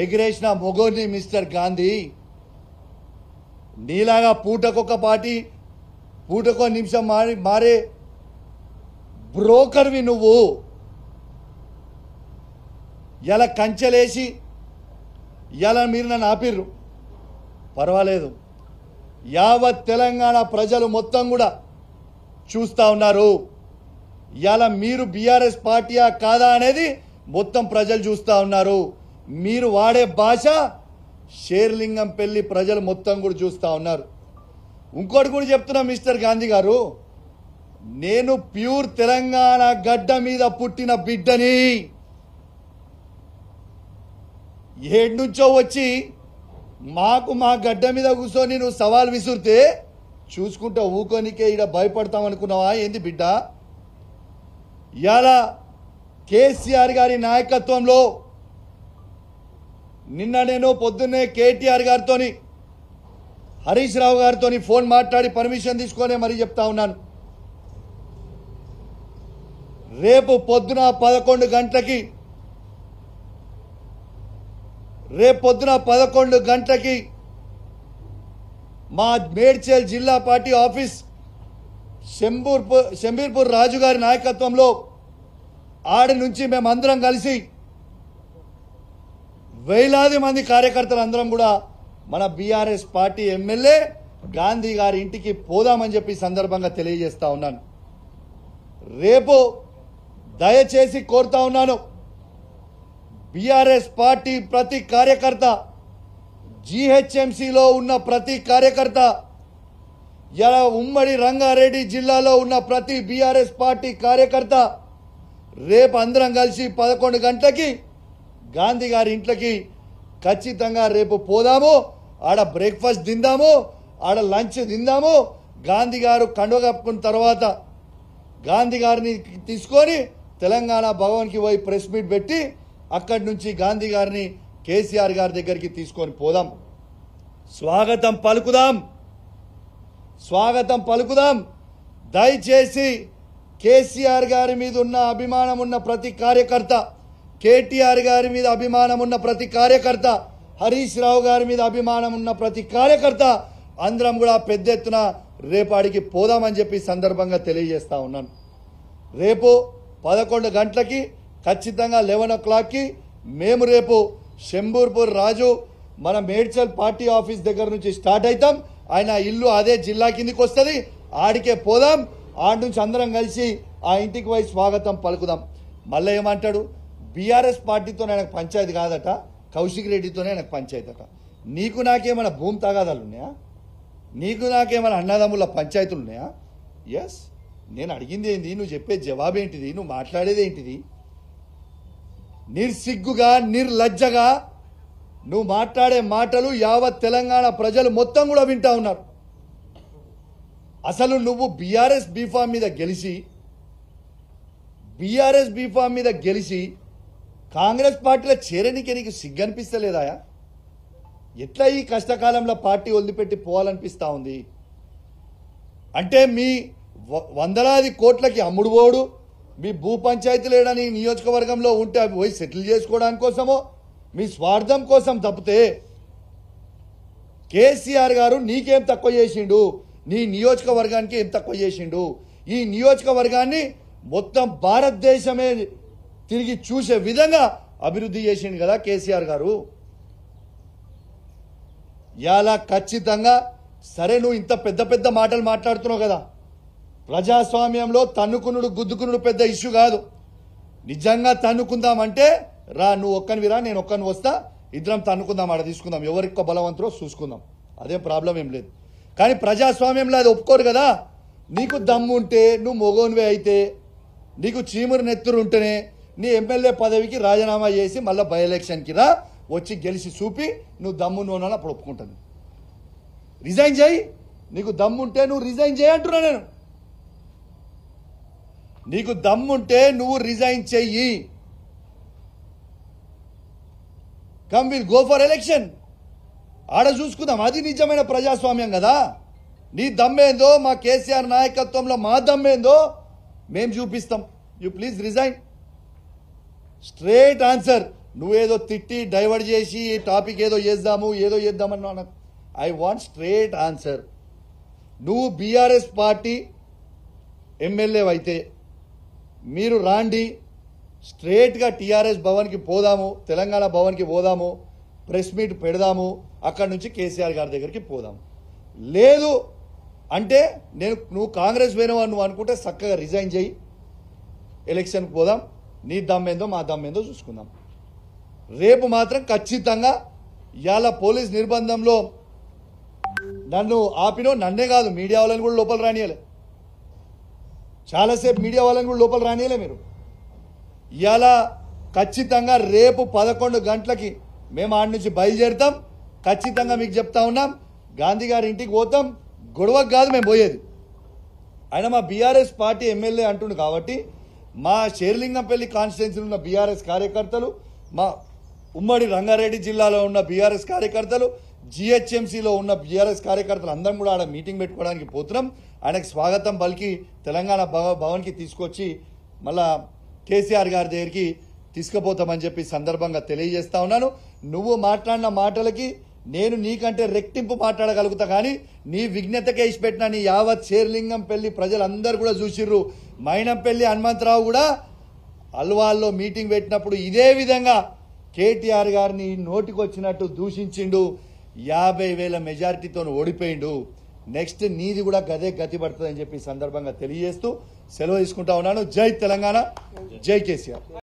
ఎగిరేసిన మొగోని mister Gandhi. నీలాగా పూటకొక party పూటకో నిమిషం మారే బ్రోకర్వి నువ్వు. ఇలా కంచెలేసి ఇలా మీరు నన్ను ఆపిర్రు, పర్వాలేదు. యావత్ తెలంగాణ ప్రజలు మొత్తం కూడా చూస్తూ ఉన్నారు. ఇలా మీరు బీఆర్ఎస్ పార్టీయా కాదా అనేది మొత్తం ప్రజలు చూస్తూ ఉన్నారు. మీరు వాడే భాష షేర్లింగం పెళ్లి ప్రజలు మొత్తం కూడా చూస్తూ ఉన్నారు. ఇంకోటి కూడా చెప్తున్నా మిస్టర్ గాంధీ గారు, నేను ప్యూర్ తెలంగాణ గడ్డ మీద పుట్టిన బిడ్డని. ఏడు నుంచో వచ్చి మా గడ్డ మీద కూర్చొని నువ్వు సవాల్ విసురితే చూసుకుంటా ఊకోనికే ఇక్కడ భయపడతామనుకున్నావా ఏంది బిడ్డ? ఇవాళ కేసీఆర్ గారి నాయకత్వంలో నిన్న నేను పొద్దున్నే కేటీఆర్ గారితో హరీష్ రావు గారితో ఫోన్ మాట్లాడి పర్మిషన్ తీసుకొని మరీ చెప్తా ఉన్నాను. రేపు పొద్దున 11 గంటలకి మా మేడ్చల్ జిల్లా పార్టీ ఆఫీస్ శంబీర్పూర్ రాజు గారి నాయకత్వంలో ఆడి నుంచి మేమందరం కలిసి వేలాది మంది కార్యకర్తలు అందరం కూడా మన బీఆర్ఎస్ పార్టీ ఎమ్మెల్యే గాంధీ గారి ఇంటికి పోదామని చెప్పి సందర్భంగా తెలియజేస్తా ఉన్నాను. రేపు దయచేసి కోరుతా ఉన్నాను, బీఆర్ఎస్ పార్టీ ప్రతి కార్యకర్త, జీహెచ్ఎంసీలో ఉన్న ప్రతి కార్యకర్త, ఇలా ఉమ్మడి రంగారెడ్డి జిల్లాలో ఉన్న ప్రతి బీఆర్ఎస్ పార్టీ కార్యకర్త రేపు అందరం కలిసి 11 గంటలకి గాంధీ గారి ఇంట్లోకి ఖచ్చితంగా రేపు పోదాము. ఆడ బ్రేక్ఫాస్ట్ తిందాము, ఆడ లంచ్ తిందాము. గాంధీ గారు కండువ కప్పుకున్న తర్వాత గాంధీ గారిని తీసుకొని తెలంగాణ భవన్కి పోయి ప్రెస్ మీట్ పెట్టి అక్కడి నుంచి గాంధీ గారిని కేసీఆర్ గారి దగ్గరికి తీసుకొని పోదాం. స్వాగతం పలుకుదాం. దయచేసి కేసీఆర్ గారి మీద ఉన్న అభిమానం ఉన్న ప్రతి కార్యకర్త, కేటీఆర్ గారి మీద అభిమానం ఉన్న ప్రతి కార్యకర్త, హరీష్ రావు గారి మీద అభిమానం ఉన్న ప్రతి కార్యకర్త అందరం కూడా పెద్ద ఎత్తున రేపాడికి పోదామని చెప్పి సందర్భంగా తెలియజేస్తా ఉన్నాను. రేపు 11 గంటలకి ఖచ్చితంగా 11 o'clockకి మేము రేపు శంబూర్పూర్ రాజు మన మేడ్చల్ పార్టీ ఆఫీస్ దగ్గర నుంచి స్టార్ట్ అవుతాం. ఆయన ఇల్లు అదే జిల్లా కిందికి వస్తుంది, ఆడికే పోదాం. ఆడి నుంచి అందరం కలిసి ఆ ఇంటికి పోయి స్వాగతం పలుకుదాం. మళ్ళీ ఏమంటాడు, బీఆర్ఎస్ పార్టీతో నాకు పంచాయతీ కాదట, కౌశిక్ రెడ్డితోనే నాకు పంచాయతీ అట. నీకు నాకేమైనా భూమి తగాదాలు ఉన్నాయా? నీకు నాకేమైనా అన్నదమ్ముల పంచాయతీలు ఉన్నాయా? ఎస్, నేను అడిగింది ఏంది, నువ్వు చెప్పే జవాబేంటిది, నువ్వు మాట్లాడేది ఏంటిది? నిర్సిగ్గుగా నిర్లజ్జగా నువ్వు మాట్లాడే మాటలు యావత్ తెలంగాణ ప్రజలు మొత్తం కూడా వింటా ఉన్నారు. అసలు నువ్వు బీఆర్ఎస్ బీఫామ్ మీద గెలిచి కాంగ్రెస్ పార్టీలో చేరనికి నీకు సిగ్గనిపిస్తలేదా? ఎట్లా ఈ కష్టకాలంలో పార్టీ వదిలిపెట్టి పోవాలనిపిస్తూ ఉంది? అంటే మీ వందలాది కోట్లకి అమ్ముడు పోడు, మీ భూ పంచాయతీలు ఏడని నియోజకవర్గంలో ఉంటే అవి పోయి సెటిల్ చేసుకోవడానికి కోసమో మీ స్వార్థం కోసం తప్పితే కేసీఆర్ గారు నీకేం తక్కువ చేసిండు, నీ నియోజకవర్గానికి ఏం తక్కువ చేసిండు? ఈ నియోజకవర్గాన్ని మొత్తం భారతదేశమే తిరిగి చూసే విధంగా అభివృద్ధి చేసిండు కదా కేసీఆర్ గారు. ఇలా ఖచ్చితంగా సరే, నువ్వు ఇంత పెద్ద పెద్ద మాటలు మాట్లాడుతున్నావు కదా, ప్రజాస్వామ్యంలో తన్నుకునుడు గుద్దుకునుడు పెద్ద ఇష్యూ కాదు. నిజంగా తన్నుకుందామంటే రా, నువ్వు ఒక్కనివిరా, నేను ఒక్కని వస్తా, ఇద్దరం తన్నుకుందాం, ఆడ తీసుకుందాం, ఎవరికి బలవంతులో చూసుకుందాం, అదేం ప్రాబ్లం ఏం లేదు. కానీ ప్రజాస్వామ్యంలో అది ఒప్పుకోరు కదా. నీకు దమ్ము ఉంటే, నువ్వు మొగోనివే అయితే, నీకు చీమురు నెత్తురు ఉంటేనే నీ ఎమ్మెల్యే పదవికి రాజీనామా చేసి మళ్ళీ బై ఎలక్షన్కి రా, వచ్చి గెలిచి చూపి నువ్వు దమ్ము నోనాలి, అప్పుడు ఒప్పుకుంటాను. రిజైన్ చేయి, నీకు దమ్ముంటే నువ్వు రిజైన్ చేయి అంటున్నా నేను. నీకు దమ్ముంటే నువ్వు రిజైన్ చెయ్యి. Come will go for election, ఆడ చూసుకుందాం. అది నిజమైన ప్రజాస్వామ్యం కదా. నీ దమ్మేందో, మా కేసీఆర్ నాయకత్వంలో మా దమ్మేందో మేము చూపిస్తాం. You please resign. Straight answer. నువ్వేదో తిట్టి డైవర్ట్ చేసి టాపిక్ ఏదో చేద్దామన్నా నాకు ఐ వాంట్ స్ట్రేట్ ఆన్సర్. నువ్వు బీఆర్ఎస్ పార్టీ ఎమ్మెల్యే అయితే మీరు రాండి, స్ట్రేట్గా టీఆర్ఎస్ భవన్కి పోదాము, తెలంగాణ భవన్కి పోదాము, ప్రెస్ మీట్ పెడదాము, అక్కడి నుంచి కేసీఆర్ గారి దగ్గరికి పోదాము. లేదు అంటే నువ్వు కాంగ్రెస్ పోయినావు నువ్వు అనుకుంటే చక్కగా రిజైన్ చేయి, ఎలక్షన్కి పోదాం, నీ దమ్మేందో మా దమ్మేందో చూసుకుందాం. రేపు మాత్రం ఖచ్చితంగా ఇవాళ పోలీస్ నిర్బంధంలో నన్ను ఆపినో, నన్నే కాదు మీడియా వాళ్ళని కూడా లోపల రానియలే, చాలాసేపు మీడియా వాళ్ళని కూడా లోపల రానియలే మీరు. ఇవాళ ఖచ్చితంగా రేపు 11 గంటలకి మేము ఆడి నుంచి బయలుదేరుతాం. ఖచ్చితంగా మీకు చెప్తా ఉన్నాం, గాంధీ గారి ఇంటికి పోతాం, గొడవకు కాదు మేము పోయేది. ఆయన మా బీఆర్ఎస్ పార్టీ ఎమ్మెల్యే అంటుండు కాబట్టి మా షేర్లింగంపల్లి కాన్స్టిట్యున్సీలో ఉన్న బీఆర్ఎస్ కార్యకర్తలు, మా ఉమ్మడి రంగారెడ్డి జిల్లాలో ఉన్న బీఆర్ఎస్ కార్యకర్తలు, జిహెచ్ఎంసీలో ఉన్న బీఆర్ఎస్ కార్యకర్తలు అందరం కూడా ఆడ మీటింగ్ పెట్టుకోవడానికి పోతున్నాం. ఆయనకు స్వాగతం పలికి తెలంగాణ భవన్కి తీసుకొచ్చి మళ్ళా కేసీఆర్ గారి దగ్గరికి తీసుకుపోతామని చెప్పి సందర్భంగా తెలియజేస్తా ఉన్నాను. నువ్వు మాట్లాడిన మాటలకి నేను నీకంటే రెట్టింపు మాట్లాడగలుగుతా, కానీ నీ విజ్ఞతకే ఇచ్చిపెట్టిన నీ యావత్ షేర్లింగంపల్లి ప్రజలందరూ కూడా చూసిర్రు. మైనంపల్లి హనుమంతరావు కూడా అల్వాల్లో మీటింగ్ పెట్టినప్పుడు ఇదే విధంగా కేటీఆర్ గారిని నోటికొచ్చినట్టు దూషించిండు. 50,000 మెజారిటీతో ఓడిపోయిండు. నెక్స్ట్ నీది కూడా గదే గతి పడుతుందని చెప్పి సందర్భంగా తెలియజేస్తూ సెలవు తీసుకుంటా ఉన్నాను. జై తెలంగాణ, జై కేసీఆర్.